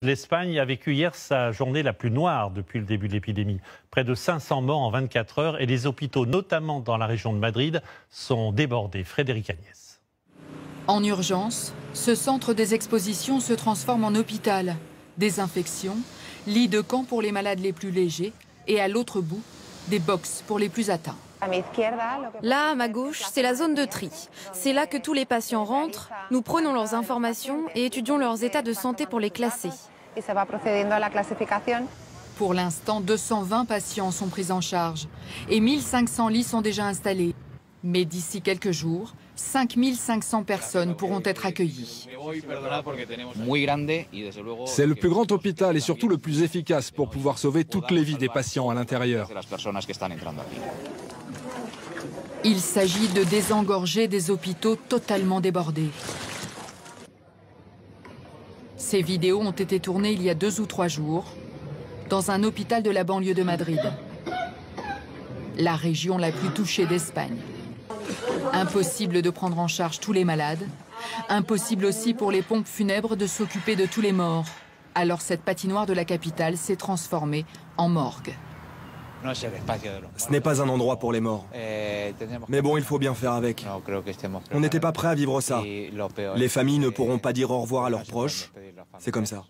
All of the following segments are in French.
L'Espagne a vécu hier sa journée la plus noire depuis le début de l'épidémie. Près de 500 morts en 24 heures et les hôpitaux, notamment dans la région de Madrid, sont débordés. Frédéric Agnès. En urgence, ce centre des expositions se transforme en hôpital. Désinfection, lits de camp pour les malades les plus légers et à l'autre bout, des box pour les plus atteints. Là, à ma gauche, c'est la zone de tri. C'est là que tous les patients rentrent, nous prenons leurs informations et étudions leurs états de santé pour les classer. Pour l'instant, 220 patients sont pris en charge et 1500 lits sont déjà installés. Mais d'ici quelques jours, 5500 personnes pourront être accueillies. C'est le plus grand hôpital et surtout le plus efficace pour pouvoir sauver toutes les vies des patients à l'intérieur. Il s'agit de désengorger des hôpitaux totalement débordés. Ces vidéos ont été tournées il y a 2 ou 3 jours dans un hôpital de la banlieue de Madrid, la région la plus touchée d'Espagne. Impossible de prendre en charge tous les malades, impossible aussi pour les pompes funèbres de s'occuper de tous les morts. Alors cette patinoire de la capitale s'est transformée en morgue. Ce n'est pas un endroit pour les morts. Mais bon, il faut bien faire avec. On n'était pas prêts à vivre ça. Les familles ne pourront pas dire au revoir à leurs proches. C'est comme ça.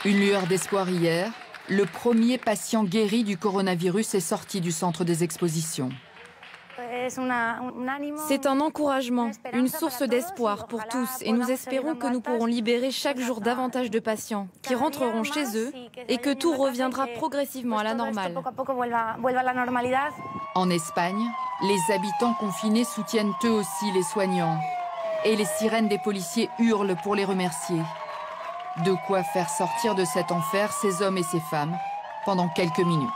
Une lueur d'espoir hier. Le premier patient guéri du coronavirus est sorti du centre des expositions. C'est un encouragement, une source d'espoir pour tous et nous espérons que nous pourrons libérer chaque jour davantage de patients qui rentreront chez eux et que tout reviendra progressivement à la normale. En Espagne, les habitants confinés soutiennent eux aussi les soignants et les sirènes des policiers hurlent pour les remercier. De quoi faire sortir de cet enfer ces hommes et ces femmes pendant quelques minutes.